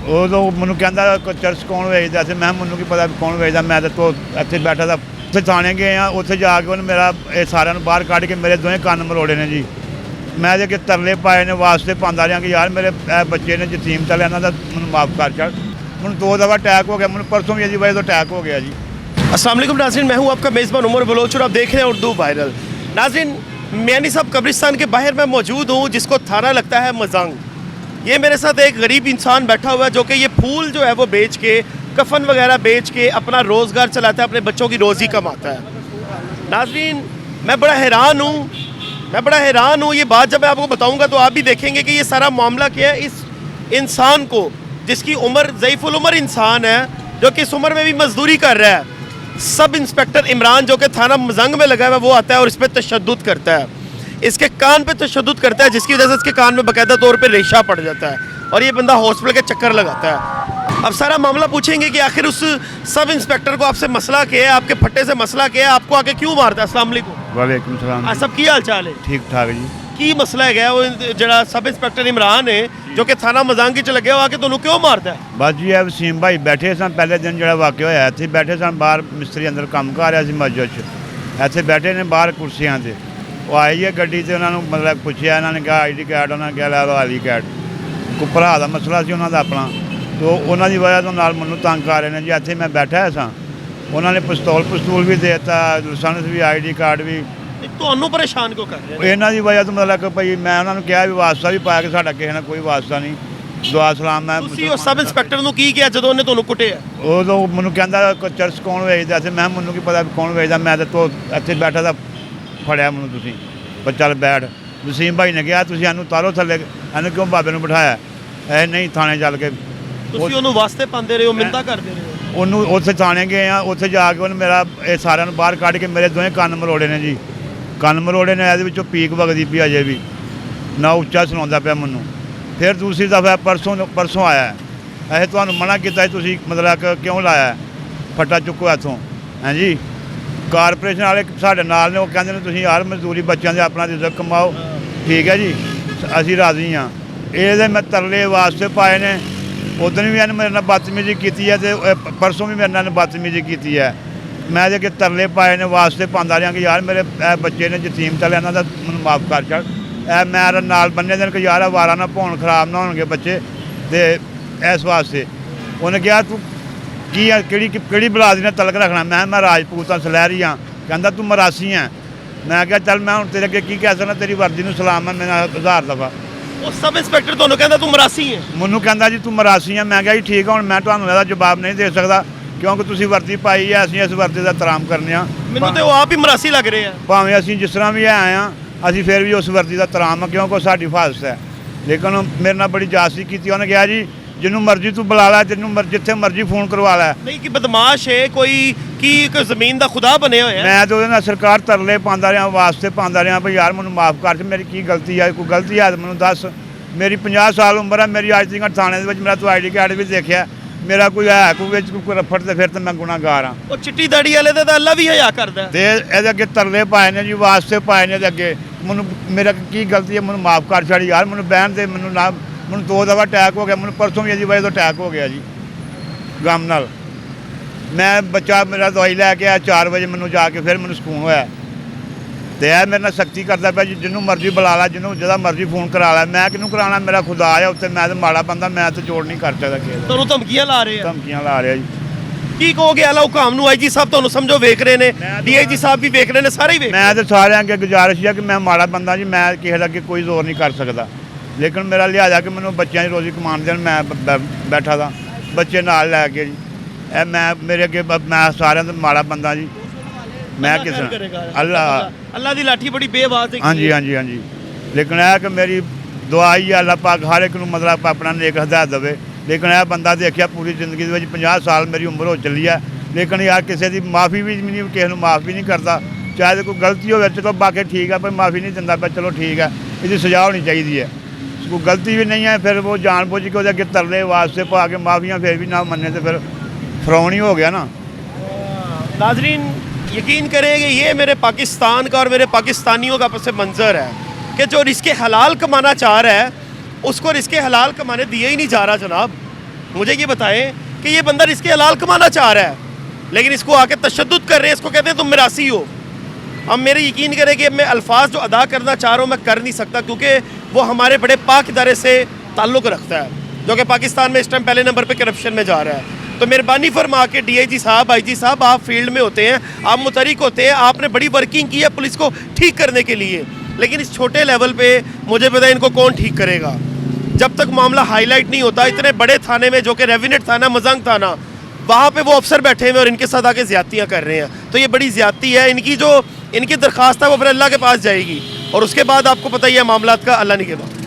ਉਦੋਂ ਮੈਨੂੰ ਕਹਿੰਦਾ ਚਰਚ ਕੌਣ ਵੇਚਦਾ ਸੀ। ਮੈਂ ਮੈਨੂੰ ਕੀ ਪਤਾ ਕੌਣ ਵੇਚਦਾ, ਮੈਂ ਤਾਂ ਤੋ ਇੱਥੇ ਬੈਠਾ ਤਾਂ ਉੱਥੇ ਥਾਣੇ ਗਏ ਆ, ਉੱਥੇ ਜਾ ਕੇ ਉਹਨੇ ਮੇਰਾ ਇਹ ਸਾਰਿਆਂ ਨੂੰ ਬਾਹਰ ਕੱਢ ਕੇ ਮੇਰੇ ਦੋਵੇਂ ਕੰਨ ਮਰੋੜੇ ਨੇ ਜੀ। ਮੈਂ ਜੇ ਕਿ ਤਰਲੇ ਪਾਏ ਨੇ ਵਾਸਤੇ ਪਾਉਂਦਾ ਰਿਹਾ ਕਿ ਯਾਰ ਮੇਰੇ ਇਹ ਬੱਚੇ ਨੇ ਯਤੀਮ ਚੱਲ ਇਹਨਾਂ ਦਾ ਮੈਨੂੰ ਮਾਫ ਕਰ ਚੱਲ। ਮੈਨੂੰ 2 ਦਫਾ ਅਟੈਕ ਹੋ ਗਿਆ, ਮੈਨੂੰ परसों भी इसी वजह से अटैक हो गया जी। अस्सलाम वालेकुम नाज़रीन, मैं हूं आपका मेज़बान उमर बलोच और आप देख रहे हैं उर्दू वायरल। नाज़रीन, मियानी साहब कब्रिस्तान के बाहर मैं मौजूद हूं, जिसको थाना लगता है मजंग। ये मेरे साथ एक गरीब इंसान बैठा हुआ है जो कि ये फूल जो है वो बेच के, कफन वगैरह बेच के अपना रोज़गार चलाता है, अपने बच्चों की रोज़ी कमाता है। नाज़रीन, मैं बड़ा हैरान हूँ। ये बात जब मैं आपको बताऊँगा तो आप भी देखेंगे कि ये सारा मामला क्या है। इस इंसान को, जिसकी उम्र ज़ईफ़ुल उम्र इंसान है, जो कि इस उम्र में भी मजदूरी कर रहा है, सब इंस्पेक्टर इमरान जो कि थाना मजंग में लगा हुआ है वो आता है और इस पर तशद्दुद करता है, इसके कान पे तशद्दुद करता है, जिसकी वजह से इसके कान में बाकायदा तौर पे रेशा पड़ जाता है और ये बंदा हॉस्पिटल के चक्कर लगाता है। अब सारा मामला पूछेंगे कि आखिर उस सब इंस्पेक्टर को आपसे मसला क्या है, आपके फट्टे से मसला क्या है, आपको आके क्यों मारता है। अस्सलाम वालेकुम। वालेकुम सलाम। सब की हाल चाल है? ठीक ठाक जी। की मसला है वो जरा सब इंस्पेक्टर इमरान है जो कि थाना मजांगी च लगे हो आके ਤੁਹਾਨੂੰ क्यों मारता है? बस जी ਇਹ ਵਸੀਮ ਭਾਈ ਬੈਠੇ ਸਨ ਪਹਿਲੇ ਦਿਨ ਜਿਹੜਾ ਵਾਕਿਆ ਹੋਇਆ ਇੱਥੇ ਬੈਠੇ ਸਨ ਬਾਹਰ, ਮਿਸਤਰੀ ਅੰਦਰ ਕੰਮ ਕਰ ਰਿਹਾ ਸੀ ਮਸਜਿਦ 'ਚ, ਇੱਥੇ ਬੈਠੇ ਨੇ ਬਾਹਰ ਕੁਰਸੀਆਂ 'ਤੇ। ਉਹ ਆਈ ਹੈ ਗੱਡੀ 'ਤੇ, ਉਹਨਾਂ ਨੂੰ ਮਤਲਬ ਪੁੱਛਿਆ, ਇਹਨਾਂ ਨੇ ਕਿਹਾ ID ਕਾਰਡ, ਉਹਨਾਂ ਨੇ ਕਿਹਾ ਲੈ ਲਓ ID ਕਾਰਡ। ਕੋਈ ਭਰਾ ਦਾ ਮਸਲਾ ਸੀ ਉਹਨਾਂ ਦਾ ਆਪਣਾ, ਤੋ ਉਹਨਾਂ ਦੀ ਵਜ੍ਹਾ ਤੋਂ ਨਾਲ ਮੈਨੂੰ ਤੰਗ ਕਰ ਰਹੇ ਨੇ ਜੀ। ਇੱਥੇ ਮੈਂ ਬੈਠਾ ਸਾਂ, ਉਹਨਾਂ ਨੇ ਪਿਸਤੌਲ ਵੀ ਦੇ ਦਿੱਤਾ, ਲਾਇਸੈਂਸ ਵੀ ID ਕਾਰਡ ਵੀ। ਤੁਹਾਨੂੰ ਪਰੇਸ਼ਾਨ ਕਿਉਂ ਕਰ ਰਹੇ ਨੇ? ਇਹਨਾਂ ਦੀ ਵਜ੍ਹਾ ਤੋਂ ਮਤਲਬ ਕਿ ਭਾਈ ਮੈਂ ਉਹਨਾਂ ਨੂੰ ਕਿਹਾ ਵੀ ਵਾਸਤਾ ਵੀ ਪਾਇਆ ਕਿ ਸਾਡਾ ਕਿਸੇ ਨਾਲ ਕੋਈ ਵਾਸਤਾ ਨਹੀਂ, ਦੁਆ ਸਲਾਮ। ਮੈਂ ਤੁਸੀਂ ਉਹ ਸਬ ਇੰਸਪੈਕਟਰ ਨੂੰ ਕੀ ਕਿਹਾ ਜਦੋਂ ਉਹਨੇ ਤੁਹਾਨੂੰ ਕੁੱਟਿਆ? ਉਦੋਂ ਮੈਨੂੰ ਕਹਿੰਦਾ ਚਰਚ ਕੌਣ ਵੇਚਦਾ ਸੀ। ਮੈਂ ਮੈਨੂੰ ਕੀ ਪਤਾ ਕੌਣ ਵੇਚਦਾ, ਮੈਂ ਤਾਂ ਤੋ ਇੱਥੇ ਬੈਠਾ ਤਾਂ ਫੜਿਆ ਮੈਨੂੰ ਤੁਸੀਂ, ਪਰ ਚੱਲ ਬੈਠ। ਵਸੀਮ ਭਾਈ ਨੇ ਕਿਹਾ ਤੁਸੀਂ ਇਹਨੂੰ ਤਾਰੋ ਥੱਲੇ, ਇਹਨੂੰ ਕਿਉਂ ਬਾਬੇ ਨੂੰ ਬਿਠਾਇਆ? ਇਹ ਨਹੀਂ ਥਾਣੇ ਚੱਲ ਕੇ ਤੁਸੀਂ ਉਹਨੂੰ ਵਾਸਤੇ ਪਾਉਂਦੇ ਰਹੇ ਹੋ, ਮਿੰਤਾ ਕਰਦੇ ਰਹੇ ਹੋ। ਉਹਨੂੰ ਉੱਥੇ ਥਾਣੇ ਗਏ ਆ, ਉੱਥੇ ਜਾ ਕੇ ਉਹਨੇ ਮੇਰਾ ਇਹ ਸਾਰਿਆਂ ਨੂੰ ਬਾਹਰ ਕੱਢ ਕੇ ਮੇਰੇ ਦੋਵੇਂ ਕੰਨ ਮਰੋੜੇ ਨੇ ਜੀ। ਕੰਨ ਮਰੋੜੇ ਨੇ, ਇਹਦੇ ਵਿੱਚੋਂ ਪੀਕ ਵਗਦੀ ਪਈ ਅਜੇ ਵੀ, ਨਾ ਉੱਚਾ ਸੁਣਾਉਂਦਾ ਪਿਆ ਮੈਨੂੰ। ਫਿਰ ਦੂਸਰੀ ਦਫਾ ਪਰਸੋਂ ਆਇਆ, ਇਹ ਤੁਹਾਨੂੰ ਮਨਾ ਕੀਤਾ ਤੁਸੀਂ ਮਤਲਬ ਕਿ ਕਿਉਂ ਲਾਇਆ, ਫੱਟਾ ਚੁੱਕੋ ਇੱਥੋਂ। ਹਾਂਜੀ, ਕਾਰਪੋਰੇਸ਼ਨ ਵਾਲੇ ਸਾਡੇ ਨਾਲ ਨੇ, ਉਹ ਕਹਿੰਦੇ ਨੇ ਤੁਸੀਂ ਯਾਰ ਮਜ਼ਦੂਰੀ ਬੱਚਿਆਂ ਦੇ ਆਪਣਾ ਰਿਜ਼ਕ ਕਮਾਓ, ਠੀਕ ਹੈ ਜੀ, ਅਸੀਂ ਰਾਜ਼ੀ ਹਾਂ। ਇਹਦੇ ਮੈਂ ਤਰਲੇ ਵਾਸਤੇ ਪਾਏ ਨੇ। ਉਦੋਂ ਵੀ ਇਹਨੇ ਮੇਰੇ ਨਾਲ ਬਦਤਮੀਜ਼ੀ ਕੀਤੀ ਹੈ ਅਤੇ ਪਰਸੋਂ ਵੀ ਮੇਰੇ ਨਾਲ ਬਦਤਮੀਜ਼ੀ ਕੀਤੀ ਹੈ। ਮੈਂ ਜੇ ਕਿ ਤਰਲੇ ਪਾਏ ਨੇ ਵਾਸਤੇ ਪਾਉਂਦਾ ਰਿਹਾ ਕਿ ਯਾਰ ਮੇਰੇ ਇਹ ਬੱਚੇ ਨੇ ਯਤੀਮ ਚੱਲ, ਇਹਨਾਂ ਦਾ ਮੈਨੂੰ ਮਾਫ ਕਰ ਚੱਲ। ਇਹ ਮੈਂ ਨਾਲ ਬੰਨੇ ਦਿਨ ਕਿ ਯਾਰ ਅਵਾਰਾ ਨਾ ਪਾਉਣ, ਖਰਾਬ ਨਾ ਹੋਣਗੇ ਬੱਚੇ, ਅਤੇ ਇਸ ਵਾਸਤੇ ਉਹਨੇ ਕਿਹਾ ਤੂੰ ਕੀ ਆ, ਕਿਹੜੀ ਬਲਾਦ ਨੇ ਤਲਕ ਰੱਖਣਾ। ਮੈਂ ਰਾਜਪੂਤ ਹਾਂ, ਸਲੈਰੀ ਹਾਂ। ਕਹਿੰਦਾ ਤੂੰ ਮਰਾਸੀ ਹੈ। ਮੈਂ ਕਿਹਾ ਚੱਲ ਮੈਂ ਹੁਣ ਤੇਰੇ ਅੱਗੇ ਕੀ ਕਹਿ ਸਕਦਾ, ਤੇਰੀ ਵਰਦੀ ਨੂੰ ਸਲਾਮ ਹੈ ਮੇਰਾ 1000 ਦਫਾ। ਉਹ ਸਬ ਇੰਸਪੈਕਟਰ ਤੁਹਾਨੂੰ ਕਹਿੰਦਾ ਤੂੰ ਮਰਾਸੀ ਹੈ? ਮੈਨੂੰ ਕਹਿੰਦਾ ਜੀ ਤੂੰ ਮਰਾਸੀ ਹੈ। ਮੈਂ ਕਿਹਾ ਜੀ ਠੀਕ ਆ, ਹੁਣ ਮੈਂ ਤੁਹਾਨੂੰ ਇਹਦਾ ਜਵਾਬ ਨਹੀਂ ਦੇ ਸਕਦਾ ਕਿਉਂਕਿ ਤੁਸੀਂ ਵਰਦੀ ਪਾਈ ਹੈ, ਅਸੀਂ ਇਸ ਵਰਦੀ ਦਾ ਤਰਾਮ ਕਰਨੇ ਆ। ਮੈਨੂੰ ਤੇ ਉਹ ਆਪ ਹੀ ਮਰਾਸੀ ਲੱਗ ਰਹੇ ਆ। ਭਾਵੇਂ ਅਸੀਂ ਜਿਸ ਤਰ੍ਹਾਂ ਵੀ ਆਏ ਆ, ਅਸੀਂ ਫਿਰ ਵੀ ਉਸ ਵਰਦੀ ਦਾ ਤਰਾਮ ਆ ਕਿਉਂਕਿ ਸਾਡੀ ਹਿਫਾਜ਼ਤ ਹੈ। ਲੇਕਿਨ ਮੇਰੇ ਨਾਲ ਬੜੀ ਜਾਸਤੀ ਕੀਤੀ। ਉਹਨੇ ਕਿਹਾ ਜੀ ਜਿਹਨੂੰ ਮਰਜ਼ੀ ਤੂੰ ਬੁਲਾ ਲੈ, ਜਿੱਥੇ ਮਰਜ਼ੀ ਫੋਨ ਕਰਵਾ ਲੈ। ਨਹੀਂ ਕਿ ਬਦਮਾਸ਼ ਹੈ ਕੋਈ, ਕੀ ਕੋਈ ਜ਼ਮੀਨ ਦਾ ਖੁਦਾ ਬਣਿਆ ਹੋਇਆ? ਮੈਂ ਤਾਂ ਉਹਦੇ ਨਾਲ ਸਰਕਾਰ ਤਰਲੇ ਪਾਉਂਦਾ ਰਿਹਾ, ਵਾਸਤੇ ਪਾਉਂਦਾ ਰਿਹਾ ਵੀ ਯਾਰ ਮੈਨੂੰ ਮਾਫ ਕਰ, ਮੇਰੀ ਕੀ ਗਲਤੀ ਹੈ, ਕੋਈ ਗਲਤੀ ਹੈ ਤਾਂ ਮੈਨੂੰ ਦੱਸ। ਮੇਰੀ 50 ਸਾਲ ਉਮਰ ਹੈ, ਮੇਰੀ ਅੱਜ ਤੱਕ ਥਾਣੇ ਦੇ ਵਿੱਚ ਮੇਰਾ ਤੂੰ ID ਕਾਰਡ ਵੀ ਦੇਖਿਆ, ਮੇਰਾ ਕੋਈ ਹੈ ਕੋਈ ਵਿੱਚ ਕੋਈ ਰਫੜ, ਤੇ ਫਿਰ ਤਾਂ ਮੈਂ ਗੁਨਾਹਗਾਰ ਹਾਂ। ਉਹ ਚਿੱਟੀ ਦਾੜੀ ਵਾਲੇ ਦਾ ਤਾਂ ਅੱਲਾ ਵੀ ਹਯਾ ਕਰਦਾ। ਤੇ ਇਹਦੇ ਅੱਗੇ ਤਰਲੇ ਪਾਏ ਨੇ ਜੀ, ਵਾਸਤੇ ਪਾਏ ਨੇ। ਇਹਦੇ ਅੱਗੇ ਮੈਨੂੰ ਮੇਰਾ ਕੀ ਗਲਤੀ ਹੈ, ਮੈਨੂੰ ਮਾਫ ਕਰ ਛੱਡ ਯਾਰ, ਮੈਨੂੰ ਬਹਿਣ ਦੇ। ਮੈਨੂੰ 2 ਦਫਾ ਅਟੈਕ ਹੋ ਗਿਆ, ਮੈਨੂੰ ਪਰਸੋਂ ਵੀ ਇसी ਵਜ੍ਹਾ ਤੋਂ ਅਟੈਕ ਹੋ ਗਿਆ ਜੀ ਗਮ ਨਾਲ। ਮੈਂ ਬੱਚਾ ਮੇਰਾ ਦਵਾਈ ਲੈ ਕੇ ਆਇਆ 4 ਵਜੇ, ਮੈਨੂੰ ਜਾ ਕੇ ਫਿਰ ਮੈਨੂੰ ਸਕੂਨ ਹੋਇਆ। ਅਤੇ ਇਹ ਮੇਰੇ ਨਾਲ ਸਖਤੀ ਕਰਦਾ ਪਿਆ ਜੀ, ਜਿਹਨੂੰ ਮਰਜ਼ੀ ਬੁਲਾ ਲੈ, ਜਿਹਨੂੰ ਜਿਹਦਾ ਮਰਜ਼ੀ ਫੋਨ ਕਰਾ ਲੈ। ਮੈਂ ਕਿਹਨੂੰ ਕਰਾਉਣਾ, ਮੇਰਾ ਖੁਦਾ ਆ ਉੱਥੇ, ਮੈਂ ਤਾਂ ਮਾੜਾ ਬੰਦਾ, ਮੈਂ ਤਾਂ ਜੋੜ ਨਹੀਂ ਕਰ ਸਕਦਾ ਕਿਸੇ ਦਾ। ਤੁਹਾਨੂੰ ਧਮਕੀਆਂ ਲਾ ਰਹੇ ਆ? ਧਮਕੀਆਂ ਲਾ ਰਿਹਾ ਜੀ। ਕੀ ਕਹੋਗੇ ਆਲਾ ਹੁਕਾਮ ਨੂੰ? IG ਸਾਹਿਬ ਤੁਹਾਨੂੰ ਸਮਝੋ ਵੇਖ ਰਹੇ ਨੇ, DIG ਸਾਹਿਬ ਵੀ ਵੇਖ ਰਹੇ ਨੇ, ਸਾਰੇ ਹੀ ਵੇਖ। ਮੈਂ ਤਾਂ ਸਾਰਿਆਂ ਅੱਗੇ ਗੁਜ਼ਾਰਿਸ਼ ਹੈ ਕਿ ਮੈਂ ਮਾੜਾ ਬੰਦਾ ਜੀ, ਮੈਂ ਕਿਸੇ ਦਾ ਅੱਗੇ ਕੋਈ ਜ਼ੋਰ ਨਹੀਂ ਕਰ ਸਕਦਾ। ਲੇਕਿਨ ਮੇਰਾ ਲਿਹਾਜ਼ਾ ਕਿ ਮੈਨੂੰ ਬੱਚਿਆਂ ਦੀ ਰੋਜ਼ੀ ਕਮਾਉਣ ਦੇਣ, ਮੈਂ ਬੈਠਾ ਦਾ ਬੱਚੇ ਨਾਲ ਲੈ ਕੇ ਜੀ। ਇਹ ਮੈਂ ਮੇਰੇ ਅੱਗੇ ਮੈਂ ਸਾਰਿਆਂ ਦਾ ਮਾੜਾ ਬੰਦਾ ਜੀ। ਮੈਂ ਕਿਸੇ ਅੱਲਾ ਦੀ ਲਾਠੀ ਬੜੀ ਬੇਵਾਜ਼ ਹੈ। ਹਾਂਜੀ। ਲੇਕਿਨ ਇਹ ਕਿ ਮੇਰੀ ਦੁਆ ਹੀ ਅੱਲਾ ਪਾਕ ਹਰ ਇੱਕ ਨੂੰ ਮਤਲਬ ਆਪਣਾ ਨੇਕ ਹਦਾਇਤ ਦੇਵੇ। ਲੇਕਿਨ ਇਹ ਬੰਦਾ ਦੇਖਿਆ ਪੂਰੀ ਜ਼ਿੰਦਗੀ ਦੇ ਵਿੱਚ 50 ਸਾਲ ਮੇਰੀ ਉਮਰ ਹੋ ਚੱਲੀ ਹੈ, ਲੇਕਿਨ ਯਾਰ ਕਿਸੇ ਦੀ ਮਾਫੀ ਵੀ ਨਹੀਂ, ਕਿਸੇ ਨੂੰ ਮਾਫ ਵੀ ਨਹੀਂ ਕਰਦਾ। ਚਾਹੇ ਕੋਈ ਗਲਤੀ ਹੋਵੇ ਚਲੋ ਬਾਕੀ ਠੀਕ ਹੈ, ਪਰ ਮਾਫੀ ਨਹੀਂ ਦਿੰਦਾ ਪਿਆ, ਚਲੋ ਠੀਕ ਹੈ, ਇਹਦੀ ਸਜ਼ਾ ਹੋਣੀ ਚਾਹੀਦੀ ਹੈ। ਕੋਈ ਗਲਤੀ ਵੀ ਨਹੀਂ ਹੈ, ਫਿਰ ਉਹ ਜਾਣ ਬੁੱਝ ਕੇ ਉਹਦੇ ਅੱਗੇ ਤਰਲੇ ਵਾਸਤੇ ਪਾ ਕੇ ਮਾਫੀਆਂ ਫਿਰ ਵੀ ਨਾ ਮੰਨੇ तो फिर फ्रौनी हो गया ना। नाजरीन यकीन करेंगे, ये मेरे पाकिस्तान का और मेरे पाकिस्तानियों का पस मंज़र है कि जो रिस्के हलाल कमाना चाह रहा है उसको रिस्के हलाल कमाने दिए ही नहीं जा रहा जनाब। मुझे ये बताएं कि ये बंदा इसके हलाल कमाना चाह रहा है, लेकिन इसको आके तशद्दुद कर रहे हैं, इसको कहते हैं तुम मिरासी हो। अब मेरे यकीन करें कि मैं अल्फाज जो अदा करना चाह रहा हूँ मैं कर नहीं सकता, क्योंकि वो हमारे बड़े पाक इदारे से ताल्लुक़ रखता है, जो कि पाकिस्तान में इस टाइम पहले नंबर पे करप्शन में जा रहा है। तो मेहरबानी फरमा के DIG साहब, IG साहब, आप फील्ड में होते हैं, आप मुतरिक होते हैं, आपने बड़ी वर्किंग की है पुलिस को ठीक करने के लिए, लेकिन इस छोटे लेवल पे मुझे पता है इनको कौन ठीक करेगा। जब तक मामला हाईलाइट नहीं होता, इतने बड़े थाने में जो कि रेवेन्यू थाना, मजंग थाना, वहाँ पे वो अफसर बैठे हुए और इनके साथ आके ज़्यादतियाँ कर रहे हैं, तो ये बड़ी ज़्यादती है। इनकी दरख्वास्त है वो फिर अल्लाह के पास जाएगी, और उसके बाद आपको पता ही है मामलात का अल्लाह नहीं के बाद।